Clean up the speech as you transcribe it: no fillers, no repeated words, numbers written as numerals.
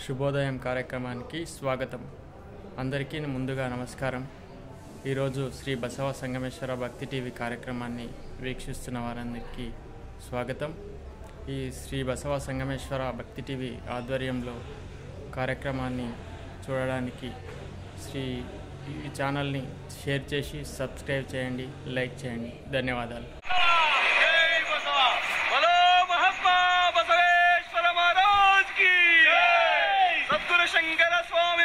శుభోదయం కార్యక్రమానికి స్వాగతం. అందరికీ ముందుగా నమస్కారం. ఈరోజు శ్రీ బసవ సంగమేశ్వర భక్తి టీవీ కార్యక్రమాన్ని వీక్షిస్తున్న వారందరికీ స్వాగతం. ఈ శ్రీ బసవ సంగమేశ్వర భక్తి టీవీ ఆధ్వర్యంలో కార్యక్రమాన్ని చూడడానికి ఈ ఛానల్ని షేర్ చేసి సబ్స్క్రైబ్ చేయండి, లైక్ చేయండి. ధన్యవాదాలు. शंकर स्वामी